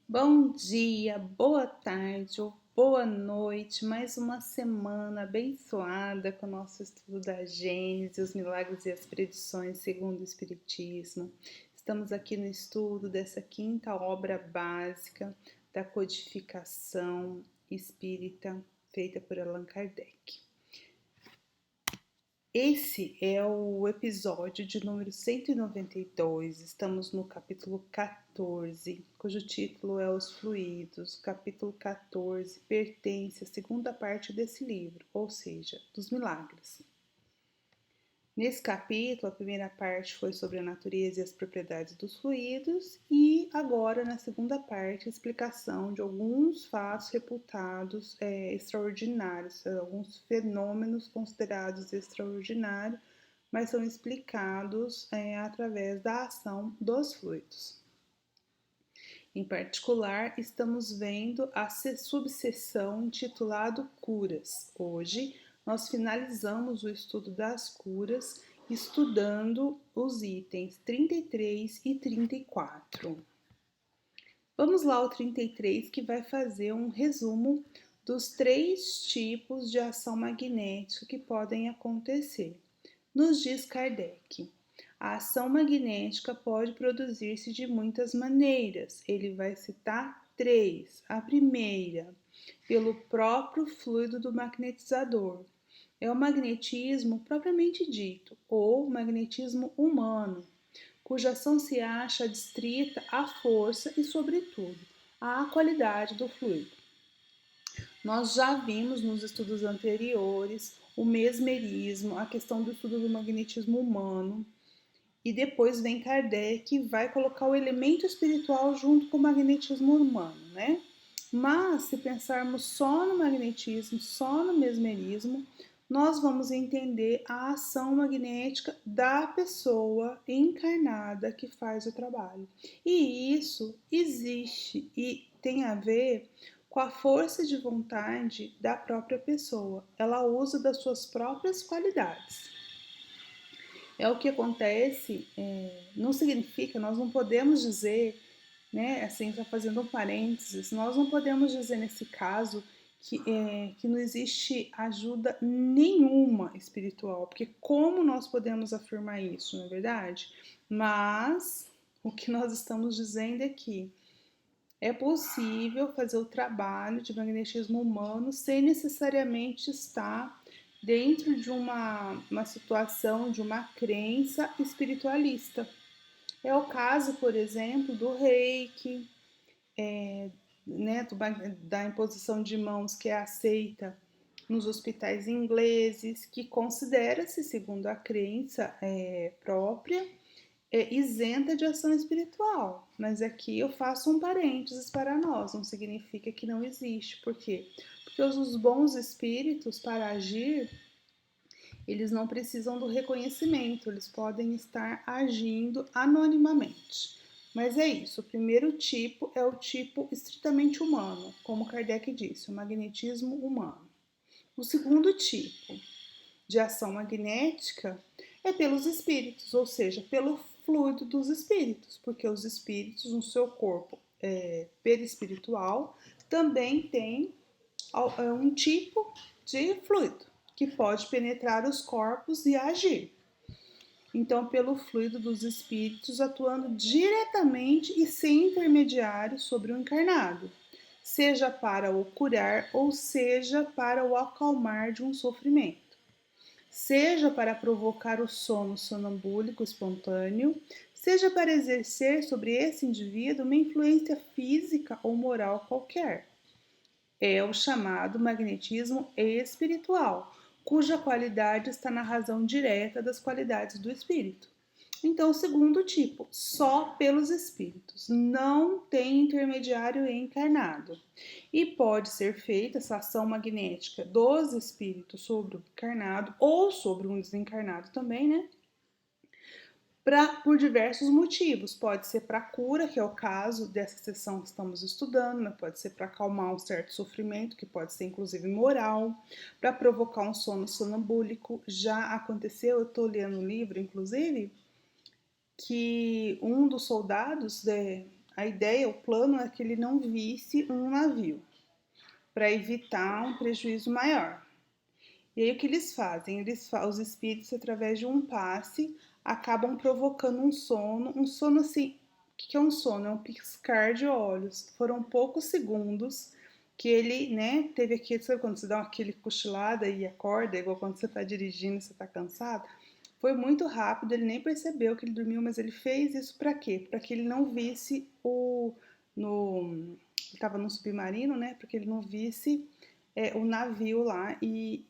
Bom dia, boa tarde ou boa noite, mais uma semana abençoada com o nosso estudo da Gênese, os milagres e as predições segundo o Espiritismo. Estamos aqui no estudo dessa quinta obra básica da codificação espírita feita por Allan Kardec. Esse é o episódio de número 192, estamos no capítulo 14, cujo título é Os Fluidos. O capítulo 14 pertence à segunda parte desse livro, ou seja, dos milagres. Nesse capítulo, a primeira parte foi sobre a natureza e as propriedades dos fluidos, e agora, na segunda parte, a explicação de alguns fatos reputados extraordinários, alguns fenômenos considerados extraordinários, mas são explicados através da ação dos fluidos. Em particular, estamos vendo a subseção intitulada Curas. Hoje, nós finalizamos o estudo das curas, estudando os itens 33 e 34. Vamos lá ao 33, que vai fazer um resumo dos 3 tipos de ação magnética que podem acontecer. Nos diz Kardec: a ação magnética pode produzir-se de muitas maneiras. Ele vai citar 3. A primeira, pelo próprio fluido do magnetizador. É o magnetismo propriamente dito, ou magnetismo humano, cuja ação se acha adstrita à força e, sobretudo, à qualidade do fluido. Nós já vimos nos estudos anteriores o mesmerismo, a questão do estudo do magnetismo humano, e depois vem Kardec e vai colocar o elemento espiritual junto com o magnetismo humano, né? Mas se pensarmos só no magnetismo, só no mesmerismo, nós vamos entender a ação magnética da pessoa encarnada que faz o trabalho. E isso existe e tem a ver com a força de vontade da própria pessoa. Ela usa das suas próprias qualidades. É o que acontece, não significa, nós não podemos dizer, né, assim, já fazendo um parênteses, nós não podemos dizer nesse caso que não existe ajuda nenhuma espiritual, porque como nós podemos afirmar isso, não é verdade? Mas o que nós estamos dizendo é que é possível fazer o trabalho de magnetismo humano sem necessariamente estar dentro de uma situação, de uma crença espiritualista. É o caso, por exemplo, do reiki, né, da imposição de mãos que é aceita nos hospitais ingleses, que considera-se, segundo a crença própria, isenta de ação espiritual. Mas aqui eu faço um parênteses para nós, não significa que não existe. Por quê? Porque os bons espíritos, para agir, eles não precisam do reconhecimento, eles podem estar agindo anonimamente. Mas é isso, o primeiro tipo é o tipo estritamente humano, como Kardec disse, o magnetismo humano. O segundo tipo de ação magnética é pelos espíritos, ou seja, pelo fluido dos espíritos, porque os espíritos no seu corpo perispiritual também têm um tipo de fluido que pode penetrar os corpos e agir. Então, pelo fluido dos espíritos atuando diretamente e sem intermediário sobre o encarnado, seja para o curar ou seja para o acalmar de um sofrimento, seja para provocar o sono sonambúlico espontâneo, seja para exercer sobre esse indivíduo uma influência física ou moral qualquer. É o chamado magnetismo espiritual, cuja qualidade está na razão direta das qualidades do espírito. Então, o segundo tipo, só pelos espíritos, não tem intermediário encarnado. E pode ser feita essa ação magnética dos espíritos sobre o encarnado ou sobre um desencarnado também, né? Por diversos motivos. Pode ser para cura, que é o caso dessa sessão que estamos estudando, mas pode ser para acalmar um certo sofrimento, que pode ser inclusive moral, para provocar um sono sonambúlico. Já aconteceu, eu estou lendo um livro, inclusive, que um dos soldados a ideia, o plano é que ele não visse um navio, para evitar um prejuízo maior. E aí o que eles fazem? Os espíritos, através de um passe, acabam provocando um sono assim. O que é um sono? É um piscar de olhos. Foram poucos segundos que ele, né, teve aqui, sabe quando você dá aquele cochilada e acorda, igual quando você está dirigindo e você está cansado? Foi muito rápido, ele nem percebeu que ele dormiu, mas ele fez isso para quê? Para que ele não visse ele estava num submarino, né? Para que ele não visse o navio lá e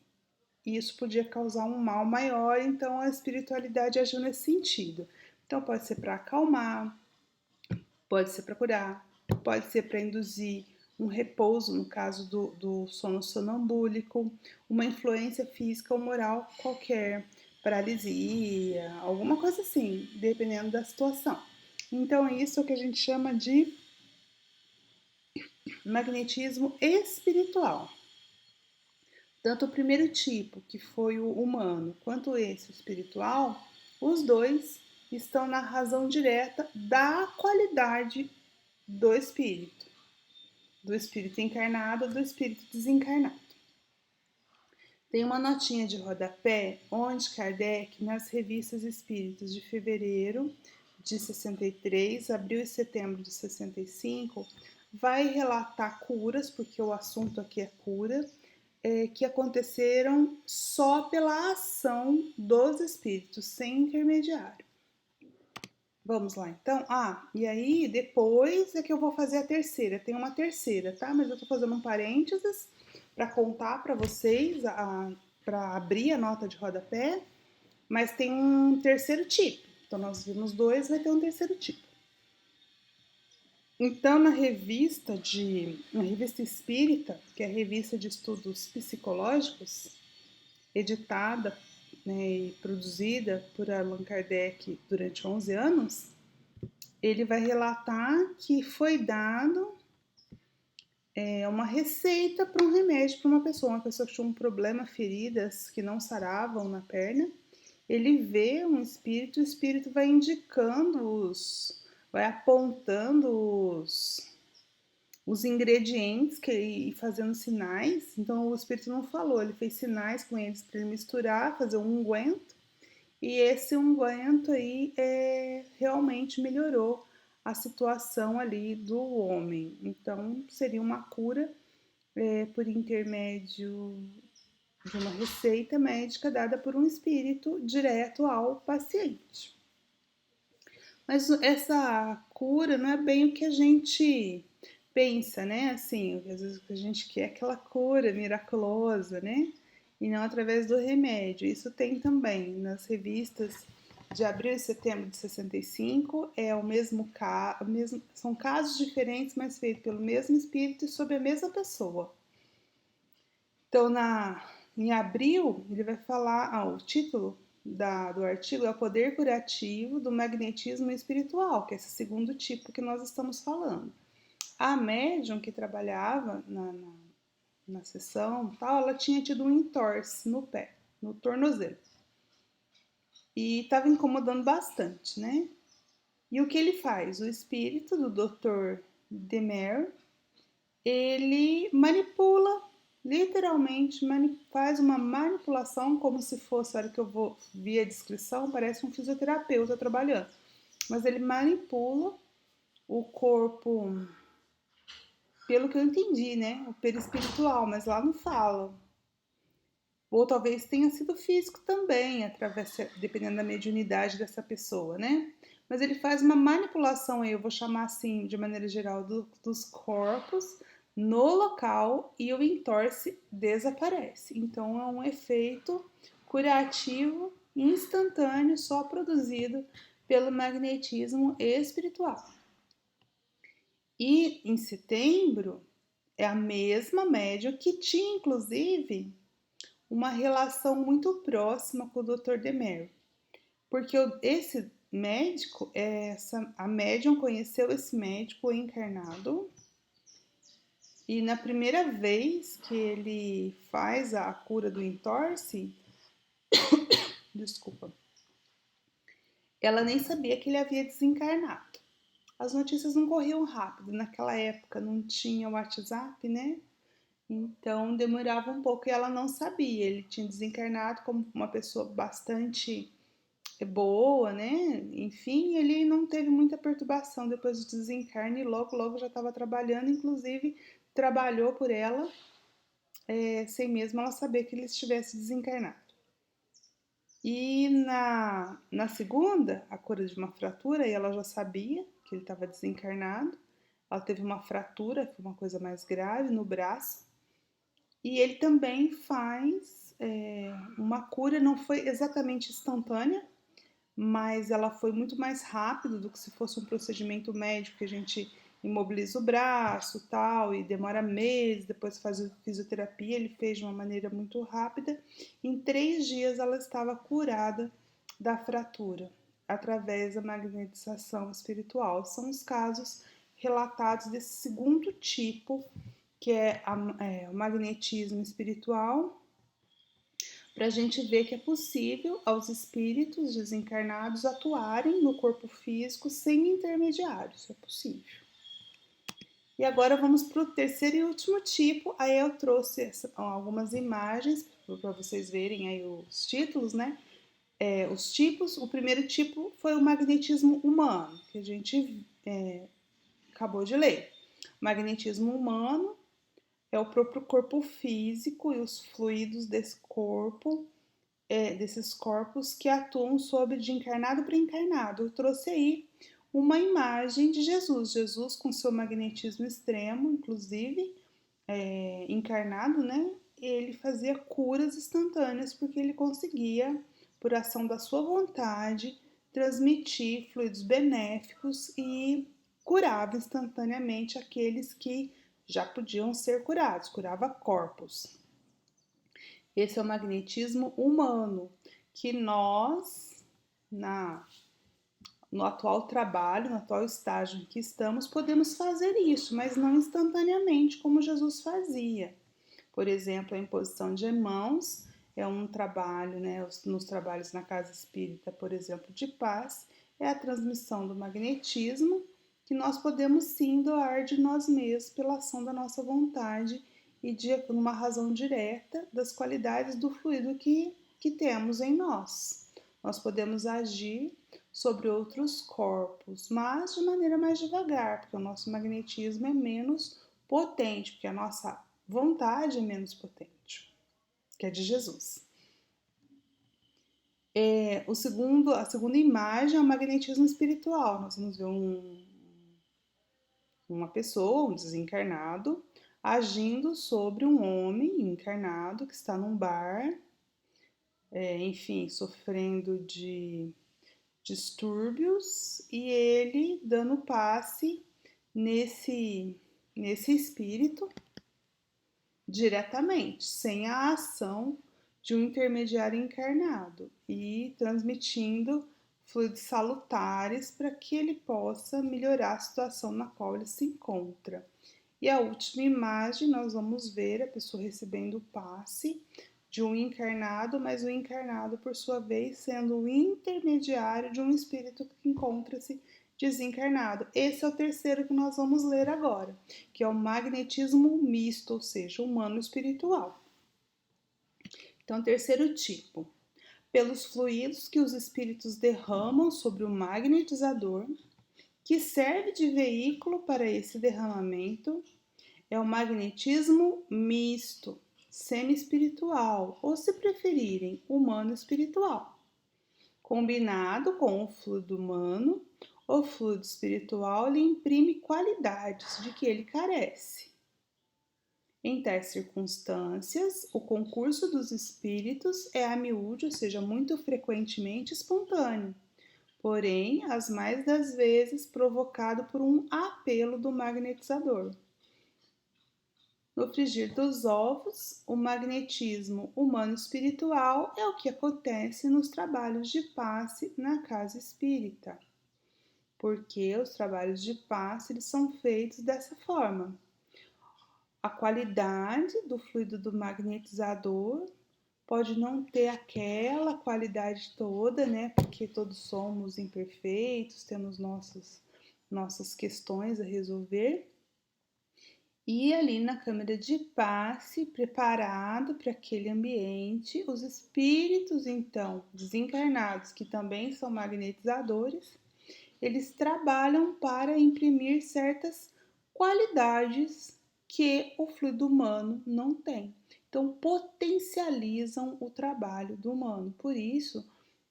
isso podia causar um mal maior, então a espiritualidade agiu nesse sentido. Então pode ser para acalmar, pode ser para curar, pode ser para induzir um repouso, no caso do sono sonambúlico, uma influência física ou moral qualquer, paralisia, alguma coisa assim, dependendo da situação. Então isso é o que a gente chama de magnetismo espiritual. Tanto o primeiro tipo, que foi o humano, quanto esse, o espiritual, os dois estão na razão direta da qualidade do espírito encarnado, do espírito desencarnado. Tem uma notinha de rodapé onde Kardec, nas revistas Espíritos de fevereiro de 63, abril e setembro de 65, vai relatar curas, porque o assunto aqui é cura, que aconteceram só pela ação dos espíritos, sem intermediário. Vamos lá, então. E aí depois é que eu vou fazer a terceira. Tem uma terceira, tá? Mas eu tô fazendo um parênteses para contar para vocês, para abrir a nota de rodapé. Mas tem um terceiro tipo. Então nós vimos dois, vai ter um terceiro tipo. Então, na revista Espírita, que é a revista de estudos psicológicos, editada, né, e produzida por Allan Kardec durante 11 anos, ele vai relatar que foi dado uma receita para um remédio para uma pessoa que tinha um problema, feridas que não saravam na perna. Ele vê um espírito, o espírito vai indicando vai apontando os ingredientes e fazendo sinais. Então o espírito não falou, ele fez sinais com eles para ele misturar, fazer um unguento. E esse unguento aí realmente melhorou a situação ali do homem. Então seria uma cura por intermédio de uma receita médica dada por um espírito direto ao paciente. Mas essa cura não é bem o que a gente pensa, né? Assim, às vezes a gente quer aquela cura miraculosa, né? E não através do remédio. Isso tem também nas revistas de abril e setembro de 65, é o mesmo caso, são casos diferentes, mas feitos pelo mesmo espírito e sobre a mesma pessoa. Então, em abril, ele vai falar, o título do artigo é o poder curativo do magnetismo espiritual, que é esse segundo tipo que nós estamos falando. A médium que trabalhava na sessão, ela tinha tido um entorse no pé, no tornozelo. E estava incomodando bastante, né? E o que ele faz? O espírito do Dr. Demer, ele manipula, literalmente faz uma manipulação, como se fosse, a hora que eu vou ver a descrição, parece um fisioterapeuta trabalhando. Mas ele manipula o corpo, pelo que eu entendi, né? O perispiritual, mas lá não fala. Ou talvez tenha sido físico também, dependendo da mediunidade dessa pessoa, né? Mas ele faz uma manipulação aí, eu vou chamar assim, de maneira geral, dos corpos no local e o entorse desaparece. Então é um efeito curativo instantâneo, só produzido pelo magnetismo espiritual. E em setembro é a mesma médium que tinha, inclusive, uma relação muito próxima com o Dr. Demer, porque esse médico, a médium conheceu esse médico encarnado e na primeira vez que ele faz a cura do entorse, desculpa, ela nem sabia que ele havia desencarnado. as notícias não corriam rápido. Naquela época não tinha WhatsApp, né? Então demorava um pouco e ela não sabia. Ele tinha desencarnado como uma pessoa bastante boa, né? Enfim, ele não teve muita perturbação depois do desencarne e logo já estava trabalhando, inclusive trabalhou por ela, sem mesmo ela saber que ele estivesse desencarnado. E na segunda, a cura de uma fratura, e ela já sabia que ele estava desencarnado. Ela teve uma fratura, foi uma coisa mais grave no braço. E ele também faz uma cura, não foi exatamente instantânea, mas ela foi muito mais rápido do que se fosse um procedimento médico que a gente imobiliza o braço tal, e demora meses, depois faz a fisioterapia. Ele fez de uma maneira muito rápida. Em 3 dias ela estava curada da fratura, através da magnetização espiritual. São os casos relatados desse segundo tipo, que é o magnetismo espiritual, para a gente ver que é possível aos espíritos desencarnados atuarem no corpo físico sem intermediários. É possível. E agora vamos para o terceiro e último tipo. Aí eu trouxe algumas imagens para vocês verem aí os títulos, né? Os tipos. O primeiro tipo foi o magnetismo humano, que a gente acabou de ler. Magnetismo humano é o próprio corpo físico e os fluidos desse corpo, desses corpos que atuam sobre de encarnado para encarnado. Eu trouxe aí uma imagem de Jesus, Jesus com seu magnetismo extremo, inclusive encarnado, né? Ele fazia curas instantâneas porque ele conseguia, por ação da sua vontade, transmitir fluidos benéficos e curava instantaneamente aqueles que já podiam ser curados, curava corpos. Esse é o magnetismo humano, que nós, no atual trabalho, no atual estágio em que estamos, podemos fazer isso, mas não instantaneamente como Jesus fazia. Por exemplo, a imposição de mãos é um trabalho, né, nos trabalhos na casa espírita, por exemplo, de paz, é a transmissão do magnetismo, que nós podemos sim doar de nós mesmos pela ação da nossa vontade e de uma razão direta das qualidades do fluido que temos em nós. Nós podemos agir sobre outros corpos, mas de maneira mais devagar, porque o nosso magnetismo é menos potente, porque a nossa vontade é menos potente, que é de Jesus. A segunda imagem é o magnetismo espiritual. Nós vamos ver uma pessoa, um desencarnado, agindo sobre um homem encarnado que está num bar, enfim, sofrendo de distúrbios, e ele dando passe nesse espírito diretamente, sem a ação de um intermediário encarnado, e transmitindo fluidos salutares para que ele possa melhorar a situação na qual ele se encontra. E a última imagem, nós vamos ver a pessoa recebendo o passe de um encarnado, mas o encarnado, por sua vez, sendo o intermediário de um espírito que encontra-se desencarnado. Esse é o terceiro que nós vamos ler agora, que é o magnetismo misto, ou seja, humano espiritual. Então, terceiro tipo, pelos fluidos que os espíritos derramam sobre o magnetizador, que serve de veículo para esse derramamento, é o magnetismo misto, semi-espiritual, ou se preferirem, humano-espiritual. Combinado com o fluido humano, o fluido espiritual lhe imprime qualidades de que ele carece. Em tais circunstâncias, o concurso dos espíritos é a miúde, ou seja, muito frequentemente espontâneo, porém, as mais das vezes provocado por um apelo do magnetizador. No frigir dos ovos, o magnetismo humano-espiritual é o que acontece nos trabalhos de passe na casa espírita, porque os trabalhos de passe eles são feitos dessa forma. A qualidade do fluido do magnetizador pode não ter aquela qualidade toda, né? Porque todos somos imperfeitos, temos nossas questões a resolver. E ali na câmara de passe, preparado para aquele ambiente, os espíritos então desencarnados, que também são magnetizadores, eles trabalham para imprimir certas qualidades que o fluido humano não tem. Então, potencializam o trabalho do humano. Por isso,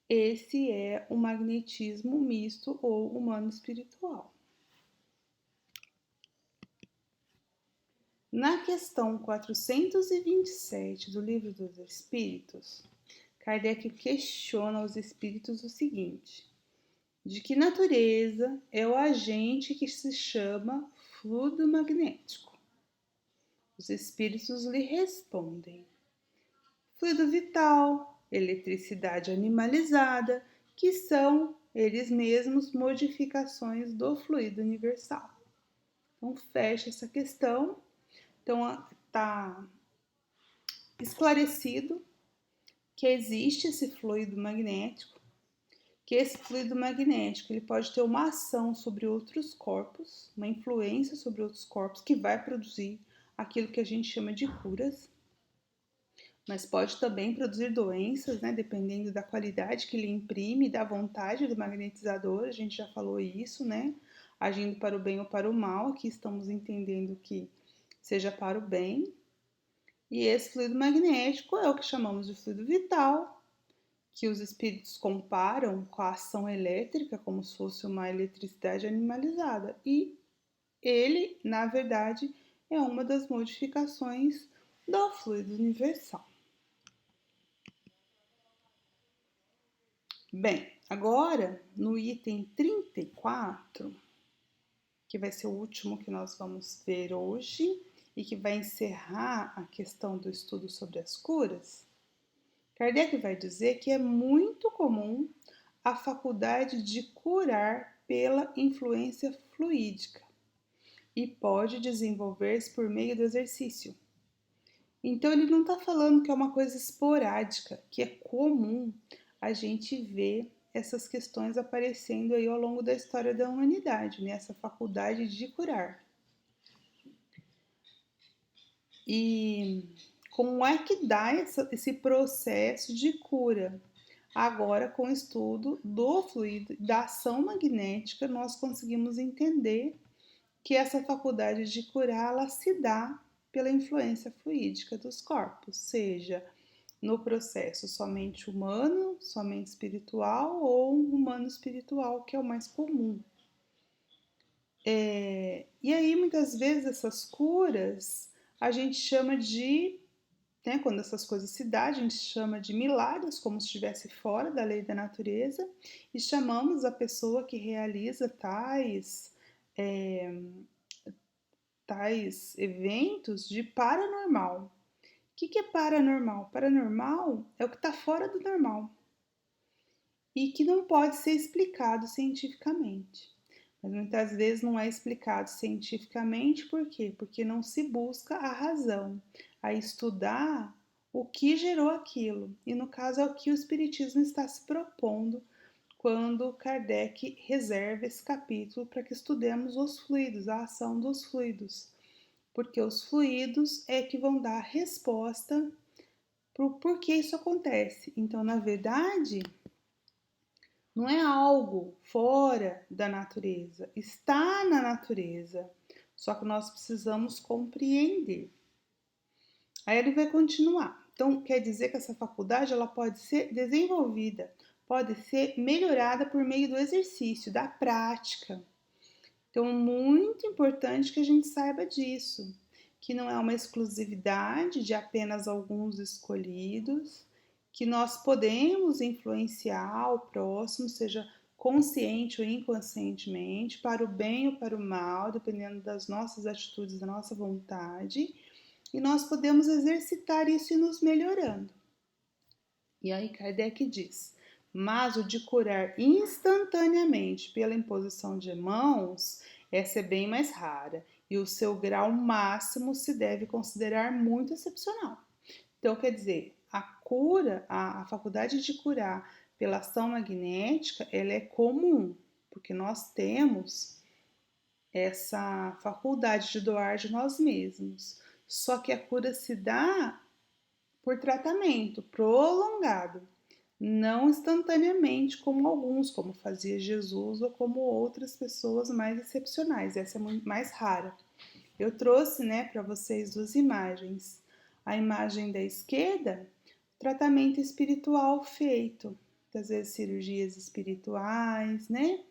esse é o magnetismo misto ou humano espiritual. Na questão 427 do Livro dos Espíritos, Kardec questiona os espíritos o seguinte: de que natureza é o agente que se chama fluido magnético? Os espíritos lhe respondem: fluido vital, eletricidade animalizada, que são eles mesmos modificações do fluido universal. Então, fecha essa questão. Então, está esclarecido que existe esse fluido magnético, que esse fluido magnético ele pode ter uma ação sobre outros corpos, uma influência sobre outros corpos que vai produzir aquilo que a gente chama de curas, mas pode também produzir doenças, né, dependendo da qualidade que ele imprime, da vontade do magnetizador, a gente já falou isso, né, agindo para o bem ou para o mal, aqui estamos entendendo que seja para o bem. E esse fluido magnético é o que chamamos de fluido vital, que os espíritos comparam com a ação elétrica, como se fosse uma eletricidade animalizada. E ele, na verdade, é uma das modificações do fluido universal. Bem, agora no item 34, que vai ser o último que nós vamos ver hoje e que vai encerrar a questão do estudo sobre as curas, Kardec vai dizer que é muito comum a faculdade de curar pela influência fluídica e pode desenvolver-se por meio do exercício. Então, ele não está falando que é uma coisa esporádica, que é comum a gente ver essas questões aparecendo aí ao longo da história da humanidade, né? Essa faculdade de curar. E como é que dá esse processo de cura? Agora, com o estudo do fluido, da ação magnética, nós conseguimos entender que essa faculdade de curar, ela se dá pela influência fluídica dos corpos, seja no processo somente humano, somente espiritual ou humano espiritual, que é o mais comum. E aí, muitas vezes, essas curas a gente chama de, né, quando essas coisas se dão, a gente chama de milagres, como se estivesse fora da lei da natureza, e chamamos a pessoa que realiza tais eventos de paranormal. O que é paranormal? Paranormal é o que está fora do normal e que não pode ser explicado cientificamente. Mas muitas vezes não é explicado cientificamente, por quê? Porque não se busca a razão, a estudar o que gerou aquilo. E no caso é o que o Espiritismo está se propondo quando Kardec reserva esse capítulo para que estudemos os fluidos, a ação dos fluidos. Porque os fluidos é que vão dar resposta para o porquê isso acontece. Então, na verdade, não é algo fora da natureza, está na natureza, só que nós precisamos compreender. Aí ele vai continuar. Então, quer dizer que essa faculdade ela pode ser desenvolvida, pode ser melhorada por meio do exercício, da prática. Então, muito importante que a gente saiba disso, que não é uma exclusividade de apenas alguns escolhidos, que nós podemos influenciar o próximo, seja consciente ou inconscientemente, para o bem ou para o mal, dependendo das nossas atitudes, da nossa vontade, e nós podemos exercitar isso e nos melhorando. E aí Kardec diz: mas o de curar instantaneamente pela imposição de mãos, essa é bem mais rara, e o seu grau máximo se deve considerar muito excepcional. Então, quer dizer, a cura, a faculdade de curar pela ação magnética, ela é comum, porque nós temos essa faculdade de doar de nós mesmos. Só que a cura se dá por tratamento prolongado, não instantaneamente como alguns, como fazia Jesus ou como outras pessoas mais excepcionais. Essa é muito mais rara. Eu trouxe, né, para vocês duas imagens. A imagem da esquerda, tratamento espiritual feito, às vezes cirurgias espirituais, né,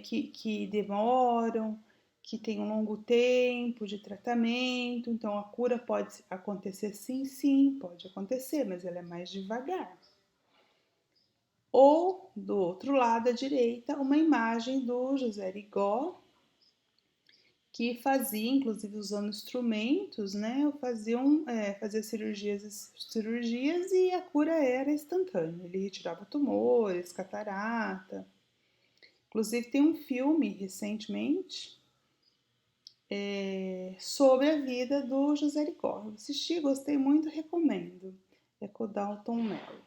que demoram, que tem um longo tempo de tratamento. Então a cura pode acontecer, sim, pode acontecer, mas ela é mais devagar. Ou do outro lado à direita, uma imagem do José Rigó, que fazia, inclusive usando instrumentos, né? Fazia cirurgias e a cura era instantânea. Ele retirava tumores, catarata. Inclusive tem um filme recentemente sobre a vida do José Rigó. Eu assisti, gostei muito, recomendo. É com o Dalton Mello.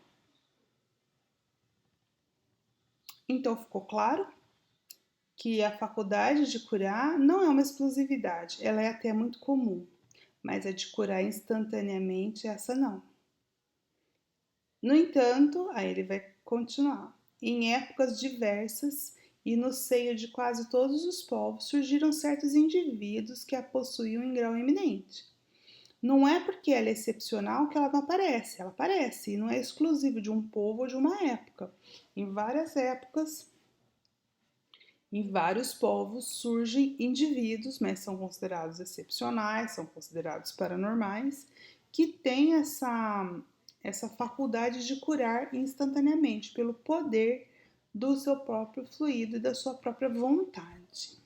Então ficou claro que a faculdade de curar não é uma exclusividade, ela é até muito comum, mas a de curar instantaneamente, essa não. No entanto, aí ele vai continuar. Em épocas diversas e no seio de quase todos os povos surgiram certos indivíduos que a possuíam em grau eminente. Não é porque ela é excepcional que ela não aparece, ela aparece e não é exclusivo de um povo ou de uma época. Em várias épocas, em vários povos surgem indivíduos, mas são considerados excepcionais, são considerados paranormais, que têm essa faculdade de curar instantaneamente pelo poder do seu próprio fluido e da sua própria vontade.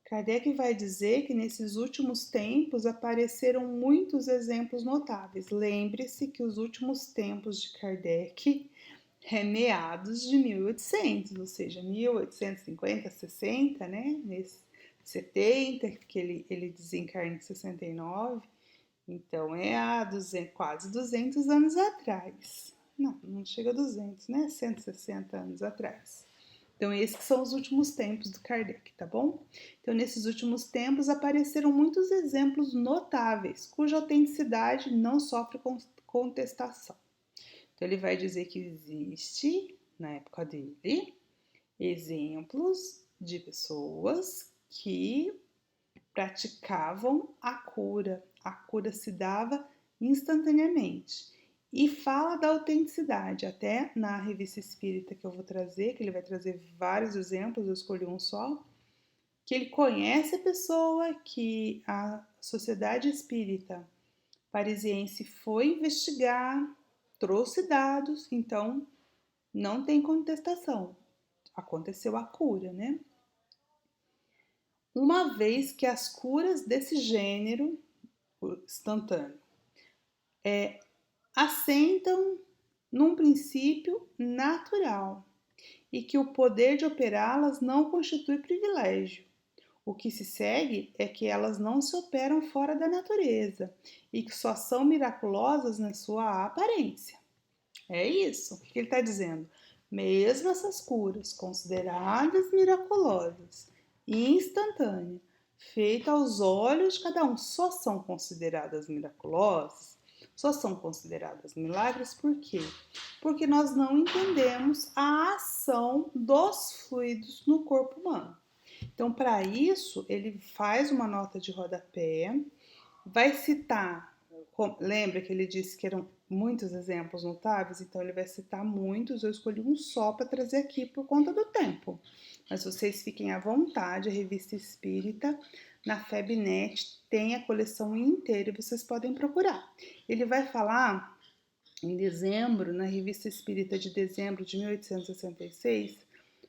Kardec vai dizer que nesses últimos tempos apareceram muitos exemplos notáveis. Lembre-se que os últimos tempos de Kardec é meados de 1800, ou seja, 1850, 60, né? Nesse 70, que ele desencarna em 69, então é há quase 200 anos atrás. Não chega a 200, né? 160 anos atrás. Então, esses são os últimos tempos do Kardec, tá bom? Então, nesses últimos tempos apareceram muitos exemplos notáveis, cuja autenticidade não sofre contestação. Então, ele vai dizer que existe, na época dele, exemplos de pessoas que praticavam a cura. A cura se dava instantaneamente. E fala da autenticidade, até na revista espírita que eu vou trazer, que ele vai trazer vários exemplos, eu escolhi um só, que ele conhece a pessoa, que a Sociedade Espírita Parisiense foi investigar, trouxe dados, então não tem contestação. Aconteceu a cura, né? Uma vez que as curas desse gênero instantâneo assentam num princípio natural e que o poder de operá-las não constitui privilégio. O que se segue é que elas não se operam fora da natureza e que só são miraculosas na sua aparência. É isso. O que ele está dizendo? Mesmo essas curas consideradas miraculosas e instantâneas, feitas aos olhos de cada um, só são consideradas miraculosas, só são consideradas milagres por quê? Porque nós não entendemos a ação dos fluidos no corpo humano. Então, para isso, ele faz uma nota de rodapé, vai citar, lembra que ele disse que eram muitos exemplos notáveis, então ele vai citar muitos, eu escolhi um só para trazer aqui por conta do tempo. Mas vocês fiquem à vontade, a Revista Espírita, na FebNet, tem a coleção inteira e vocês podem procurar. Ele vai falar em dezembro, na Revista Espírita de dezembro de 1866,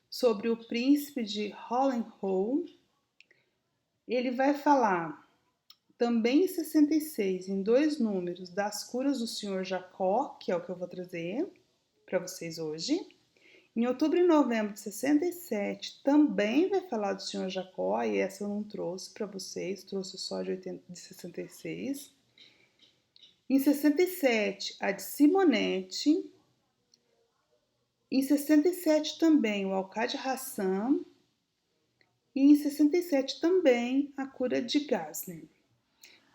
sobre o príncipe de Hohenlohe. Ele vai falar também em 66, em dois números, das curas do Senhor Jacó, que é o que eu vou trazer para vocês hoje. Em outubro e novembro de 67, também vai falar do Senhor Jacó, e essa eu não trouxe para vocês, trouxe só de 66. Em 67, a de Simonete. Em 67 também, o Alcade Hassan. E em 67 também a cura de Gassner.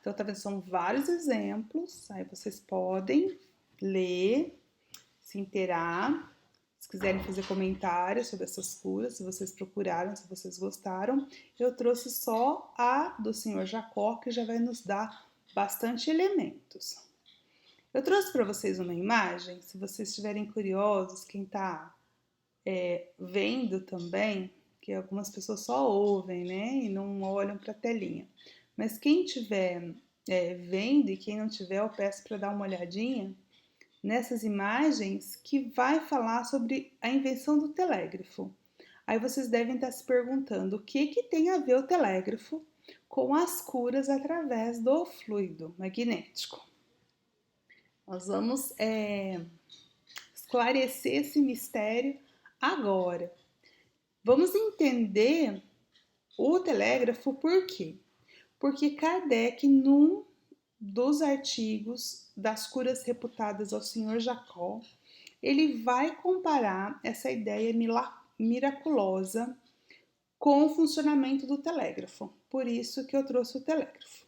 Então, tá vendo? São vários exemplos, aí vocês podem ler, se inteirar, se quiserem fazer comentários sobre essas curas, se vocês procuraram, se vocês gostaram. Eu trouxe só a do Senhor Jacó, que já vai nos dar bastante elementos. Eu trouxe para vocês uma imagem, se vocês estiverem curiosos, quem está vendo também, que algumas pessoas só ouvem, né, e não olham para a telinha. Mas quem estiver vendo e quem não tiver, eu peço para dar uma olhadinha nessas imagens que vai falar sobre a invenção do telégrafo. Aí vocês devem estar se perguntando o que tem a ver o telégrafo com as curas através do fluido magnético. Nós vamos esclarecer esse mistério agora. Vamos entender o telégrafo por quê? Porque Kardec, num dos artigos das curas reputadas ao Senhor Jacó, ele vai comparar essa ideia miraculosa com o funcionamento do telégrafo. Por isso que eu trouxe o telégrafo.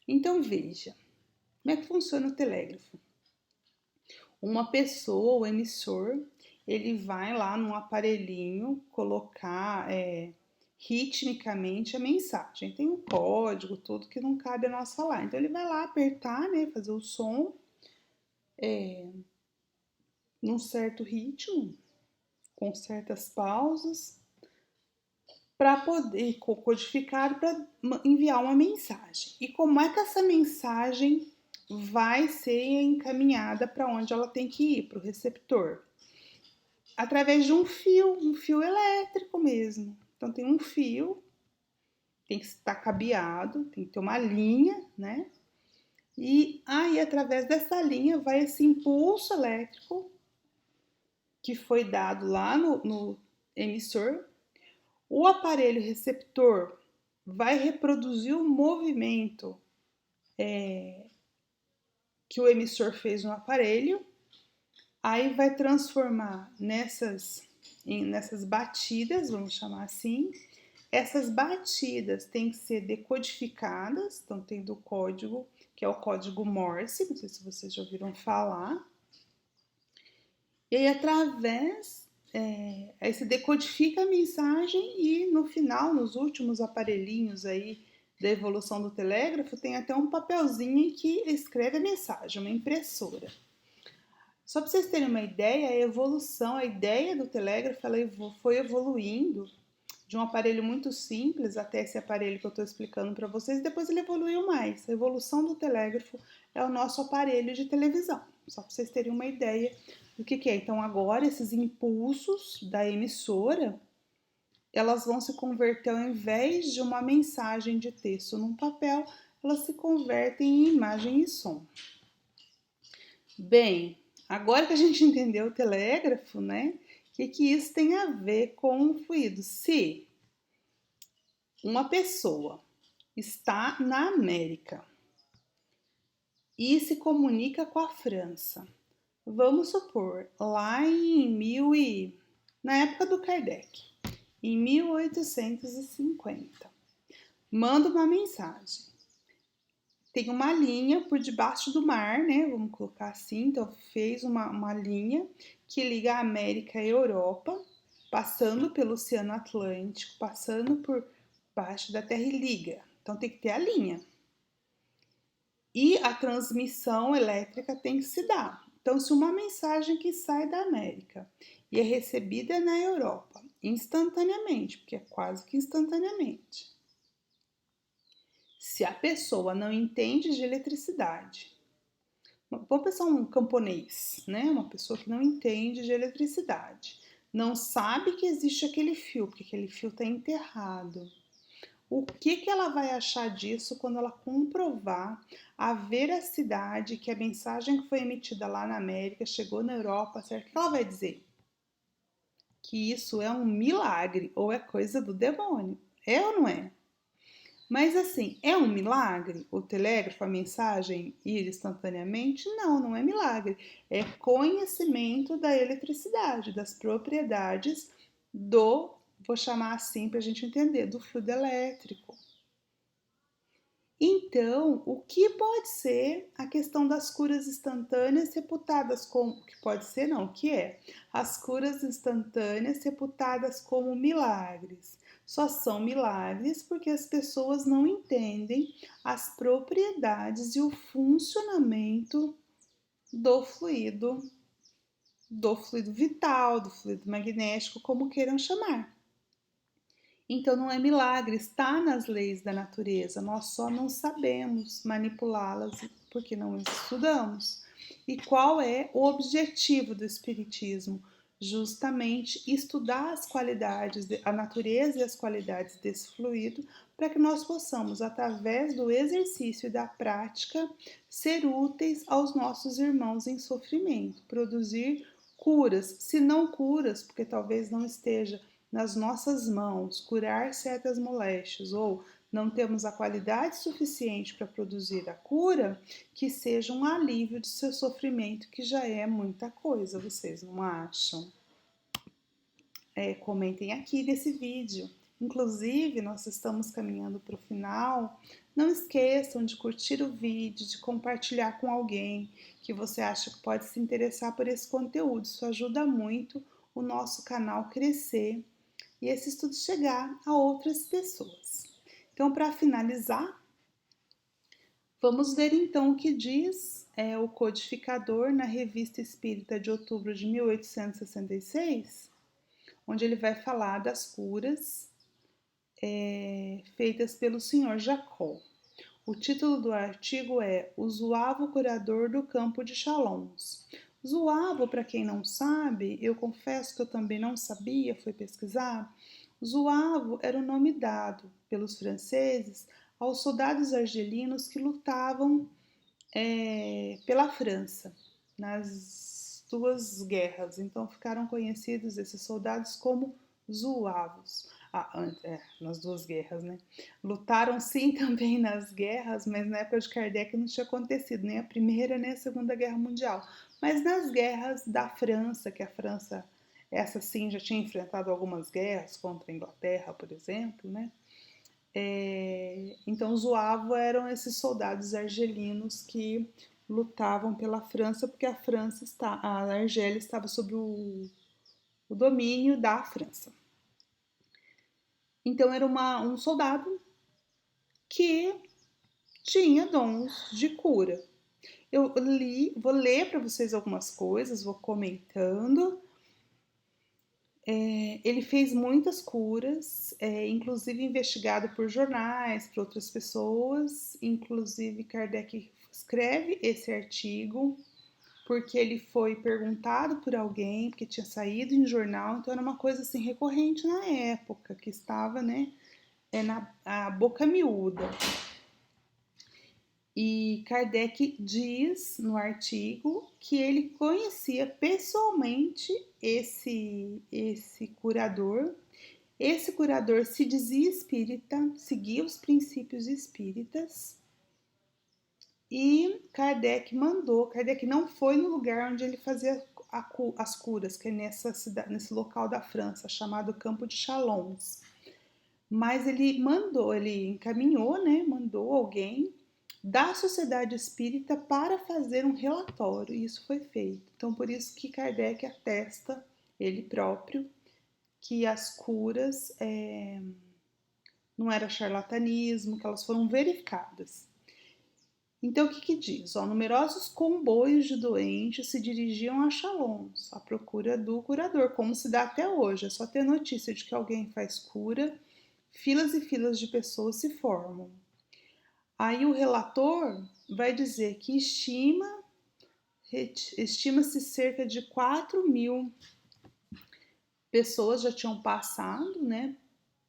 Então veja, como é que funciona o telégrafo? Uma pessoa, o emissor, ele vai lá num aparelhinho colocar ritmicamente a mensagem. Tem um código, tudo que não cabe a nós falar. Então ele vai lá apertar, né, fazer o som num certo ritmo, com certas pausas, para poder codificar, para enviar uma mensagem. E como é que essa mensagem vai ser encaminhada para onde ela tem que ir, para o receptor? Através de um fio elétrico mesmo. Então tem um fio, tem que estar cabeado, tem que ter uma linha, né? E aí, através dessa linha, vai esse impulso elétrico que foi dado lá no emissor. O aparelho receptor vai reproduzir o movimento que o emissor fez no aparelho, aí vai transformar nessas batidas, vamos chamar assim. Essas batidas têm que ser decodificadas, então tem do código, que é o código Morse, não sei se vocês já ouviram falar. E aí, através, aí se decodifica a mensagem e no final, nos últimos aparelhinhos aí da evolução do telégrafo, tem até um papelzinho que escreve a mensagem, uma impressora. Só para vocês terem uma ideia, a evolução, a ideia do telégrafo, ela foi evoluindo de um aparelho muito simples até esse aparelho que eu estou explicando para vocês, depois ele evoluiu mais. A evolução do telégrafo é o nosso aparelho de televisão, só para vocês terem uma ideia do que é. Então agora esses impulsos da emissora, elas vão se converter, ao invés de uma mensagem de texto num papel, elas se convertem em imagem e som. Bem, agora que a gente entendeu o telégrafo, né? O que isso tem a ver com o fluido? Se uma pessoa está na América e se comunica com a França, vamos supor, lá na época do Kardec, em 1850, manda uma mensagem. Tem uma linha por debaixo do mar, né? Vamos colocar assim. Então, fez uma linha que liga a América e a Europa, passando pelo Oceano Atlântico, passando por baixo da Terra e liga. Então, tem que ter a linha. E a transmissão elétrica tem que se dar. Então, se uma mensagem que sai da América e é recebida na Europa instantaneamente, porque é quase que instantaneamente, se a pessoa não entende de eletricidade, vamos pensar um camponês, né? Uma pessoa que não entende de eletricidade, não sabe que existe aquele fio, porque aquele fio está enterrado. O que ela vai achar disso quando ela comprovar a veracidade que a mensagem que foi emitida lá na América chegou na Europa, certo? O que ela vai dizer? Que isso é um milagre ou é coisa do demônio. É ou não é? Mas assim, é um milagre o telégrafo, a mensagem ir instantaneamente? Não, não é milagre. É conhecimento da eletricidade, das propriedades vou chamar assim para a gente entender, do fluido elétrico. Então, o que pode ser a questão das curas instantâneas reputadas como, que pode ser não, o que é? As curas instantâneas reputadas como milagres. Só são milagres porque as pessoas não entendem as propriedades e o funcionamento do fluido vital, do fluido magnético, como queiram chamar. Então não é milagre, está nas leis da natureza, nós só não sabemos manipulá-las porque não estudamos. E qual é o objetivo do Espiritismo? Justamente estudar as qualidades, a natureza e as qualidades desse fluido, para que nós possamos, através do exercício e da prática, ser úteis aos nossos irmãos em sofrimento, produzir curas, se não curas, porque talvez não esteja nas nossas mãos curar certas moléstias ou não temos a qualidade suficiente para produzir a cura, que seja um alívio do seu sofrimento, que já é muita coisa, vocês não acham? Comentem aqui nesse vídeo. Inclusive, nós estamos caminhando para o final. Não esqueçam de curtir o vídeo, de compartilhar com alguém que você acha que pode se interessar por esse conteúdo. Isso ajuda muito o nosso canal crescer e esse estudo chegar a outras pessoas. Então, para finalizar, vamos ver então o que diz o codificador na Revista Espírita de outubro de 1866, onde ele vai falar das curas feitas pelo Senhor Jacó. O título do artigo é O Zuavo Curador do Campo de Chalons. Zuavo, para quem não sabe, eu confesso que eu também não sabia, fui pesquisar. Zuavo era o nome dado pelos franceses aos soldados argelinos que lutavam pela França nas duas guerras. Então ficaram conhecidos esses soldados como zuavos. Nas duas guerras, né? Lutaram sim também nas guerras, mas na época de Kardec não tinha acontecido nem a Primeira nem a Segunda Guerra Mundial. Mas nas guerras da França, que a França, essa sim, já tinha enfrentado algumas guerras contra a Inglaterra, por exemplo, né? Então, os zuavos eram esses soldados argelinos que lutavam pela França, porque a Argélia estava sob o domínio da França. Então, era um soldado que tinha dons de cura. Vou ler para vocês algumas coisas, vou comentando. Ele fez muitas curas, inclusive investigado por jornais, por outras pessoas. Inclusive, Kardec escreve esse artigo porque ele foi perguntado por alguém, porque tinha saído em jornal, então era uma coisa assim recorrente na época, que estava, né, na boca miúda. E Kardec diz no artigo que ele conhecia pessoalmente esse curador. Esse curador se dizia espírita, seguia os princípios espíritas. E Kardec não foi no lugar onde ele fazia as curas, que é nesse local da França, chamado Campo de Chalons. Mas ele encaminhou, né, mandou alguém da Sociedade Espírita para fazer um relatório, e isso foi feito. Então, por isso que Kardec atesta, ele próprio, que as curas não era charlatanismo, que elas foram verificadas. Então, o que diz? Numerosos comboios de doentes se dirigiam a Chalons, à procura do curador, como se dá até hoje. É só ter notícia de que alguém faz cura, filas e filas de pessoas se formam. Aí o relator vai dizer que estima-se cerca de 4.000 pessoas já tinham passado, né,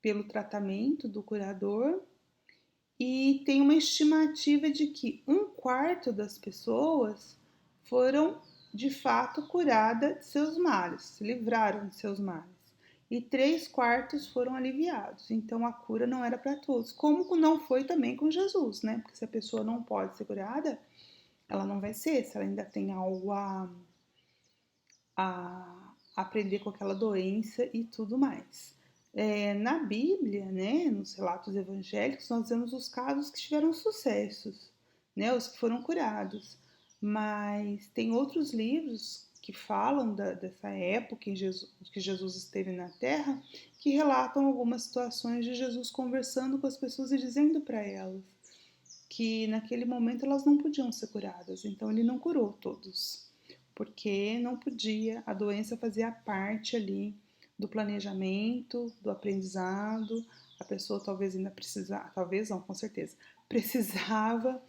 pelo tratamento do curador, e tem uma estimativa de que 1/4 das pessoas foram de fato curadas de seus males, se livraram de seus males, e 3/4 foram aliviados. Então a cura não era para todos, como não foi também com Jesus, né? Porque se a pessoa não pode ser curada, ela não vai ser, se ela ainda tem algo a aprender com aquela doença e tudo mais. Na Bíblia, né, nos relatos evangélicos, nós vemos os casos que tiveram sucessos, né, os que foram curados. Mas tem outros livros que falam dessa época que Jesus esteve na Terra, que relatam algumas situações de Jesus conversando com as pessoas e dizendo para elas que naquele momento elas não podiam ser curadas. Então ele não curou todos, porque não podia, a doença fazia parte ali do planejamento, do aprendizado, a pessoa talvez ainda precisava, talvez não, com certeza, precisava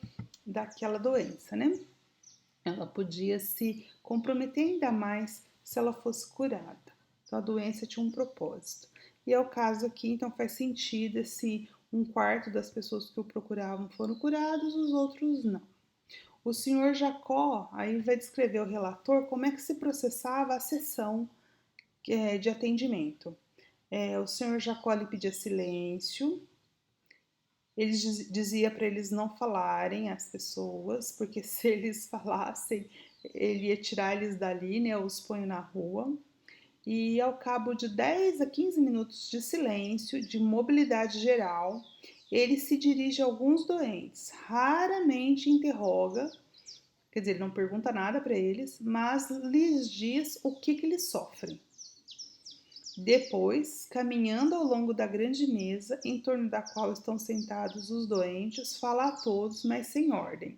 daquela doença, né? Ela podia se comprometer ainda mais se ela fosse curada. Então a doença tinha um propósito. E é o caso aqui, então faz sentido se um quarto das pessoas que o procuravam foram curados, os outros não. O senhor Jacó aí vai descrever o relator como é que se processava a sessão de atendimento. O senhor Jacó lhe pedia silêncio, ele dizia para eles não falarem às pessoas, porque se eles falassem, ele ia tirar eles dali, né, os põe na rua. E ao cabo de 10 a 15 minutos de silêncio, de mobilidade geral, ele se dirige a alguns doentes, raramente interroga, quer dizer, ele não pergunta nada para eles, mas lhes diz o que eles sofrem. Depois, caminhando ao longo da grande mesa, em torno da qual estão sentados os doentes, fala a todos, mas sem ordem.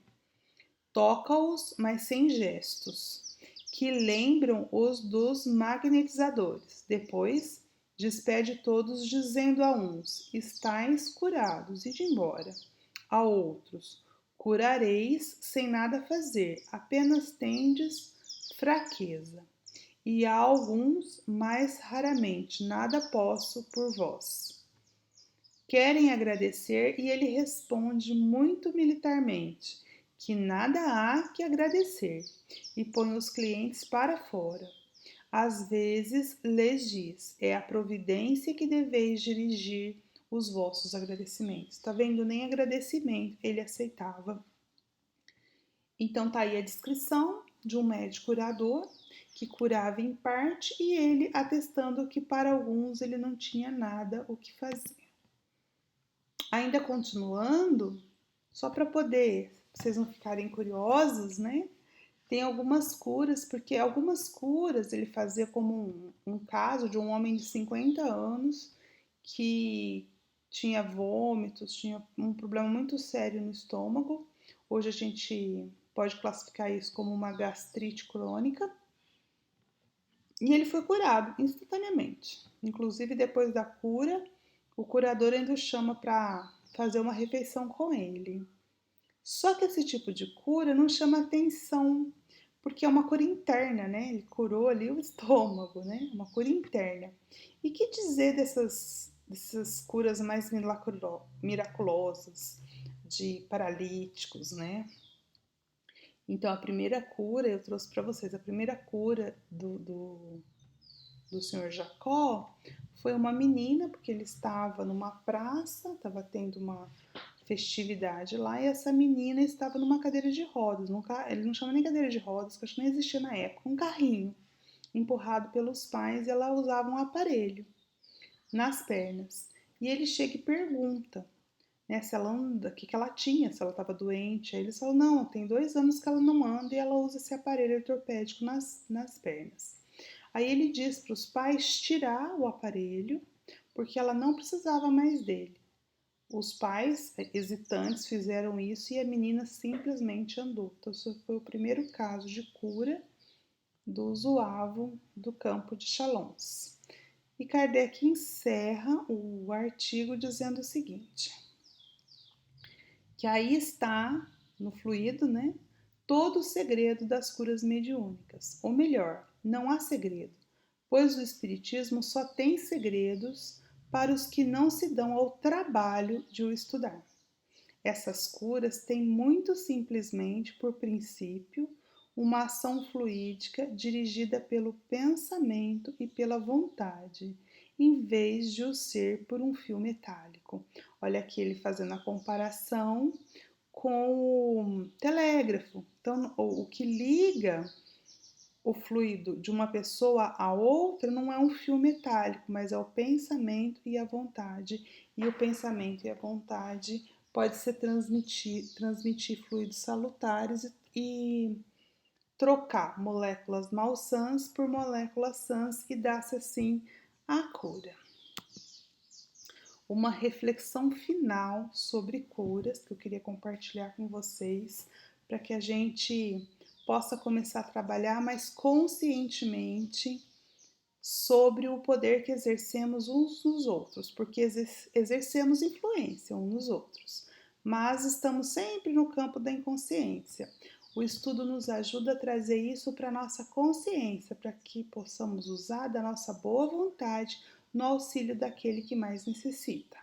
Toca-os, mas sem gestos, que lembram-os dos magnetizadores. Depois, despede todos, dizendo a uns: estáis curados, ide embora. A outros: curareis sem nada fazer, apenas tendes fraqueza. E a alguns, mais raramente, nada posso por vós. Querem agradecer e ele responde muito militarmente que nada há que agradecer e põe os clientes para fora. Às vezes lhes diz: é a providência que deveis dirigir os vossos agradecimentos. Tá vendo? Nem agradecimento ele aceitava. Então tá aí a descrição de um médico curador que curava em parte e ele atestando que para alguns ele não tinha nada o que fazer. Ainda continuando, só para poder vocês não ficarem curiosos, né? Tem algumas curas, porque algumas curas ele fazia como um caso de um homem de 50 anos que tinha vômitos, tinha um problema muito sério no estômago. Hoje a gente pode classificar isso como uma gastrite crônica. E ele foi curado instantaneamente. Inclusive, depois da cura, o curador ainda o chama para fazer uma refeição com ele. Só que esse tipo de cura não chama atenção, porque é uma cura interna, né? Ele curou ali o estômago, né? Uma cura interna. E que dizer dessas curas mais miraculosas de paralíticos, né? Então, a primeira cura, eu trouxe para vocês, a primeira cura do senhor Jacó foi uma menina, porque ele estava numa praça, estava tendo uma festividade lá, e essa menina estava numa cadeira de rodas, ele não chama nem cadeira de rodas, que acho que nem existia na época, um carrinho, empurrado pelos pais, e ela usava um aparelho nas pernas. E ele chega e pergunta, né, se ela anda, o que ela tinha, se ela estava doente. Aí eles falam, não, tem 2 anos que ela não anda e ela usa esse aparelho ortopédico nas pernas. Aí ele diz para os pais tirar o aparelho, porque ela não precisava mais dele. Os pais, hesitantes, fizeram isso e a menina simplesmente andou. Então, isso foi o primeiro caso de cura do zoavo do campo de Chalons. E Kardec encerra o artigo dizendo o seguinte: que aí está, no fluido, né, todo o segredo das curas mediúnicas. Ou melhor, não há segredo, pois o Espiritismo só tem segredos para os que não se dão ao trabalho de o estudar. Essas curas têm muito simplesmente por princípio uma ação fluídica dirigida pelo pensamento e pela vontade, em vez de o ser por um fio metálico. Olha aqui ele fazendo a comparação com o telégrafo. Então, o que liga o fluido de uma pessoa a outra não é um fio metálico, mas é o pensamento e a vontade. E o pensamento e a vontade pode ser transmitir fluidos salutares e trocar moléculas malsãs por moléculas sãs e dar-se assim a cura. Uma reflexão final sobre curas que eu queria compartilhar com vocês, para que a gente possa começar a trabalhar mais conscientemente sobre o poder que exercemos uns nos outros, porque exercemos influência uns nos outros, mas estamos sempre no campo da inconsciência. O estudo nos ajuda a trazer isso para a nossa consciência, para que possamos usar da nossa boa vontade no auxílio daquele que mais necessita.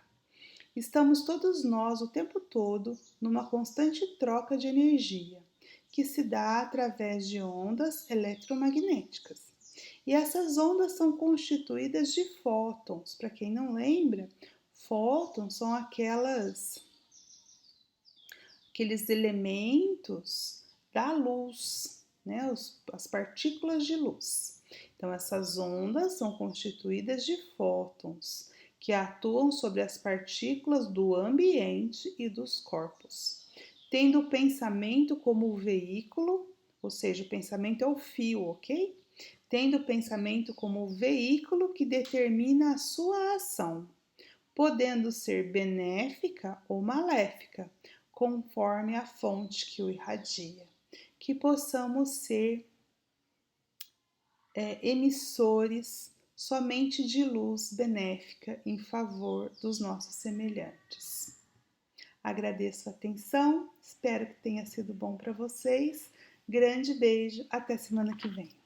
Estamos todos nós o tempo todo numa constante troca de energia, que se dá através de ondas eletromagnéticas. E essas ondas são constituídas de fótons. Para quem não lembra, fótons são aqueles elementos da luz, né? As partículas de luz. Então, essas ondas são constituídas de fótons, que atuam sobre as partículas do ambiente e dos corpos. Tendo o pensamento como o veículo, ou seja, o pensamento é o fio, ok? Tendo o pensamento como o veículo que determina a sua ação, podendo ser benéfica ou maléfica, conforme a fonte que o irradia. Que possamos ser emissores somente de luz benéfica em favor dos nossos semelhantes. Agradeço a atenção, espero que tenha sido bom para vocês. Grande beijo, até semana que vem.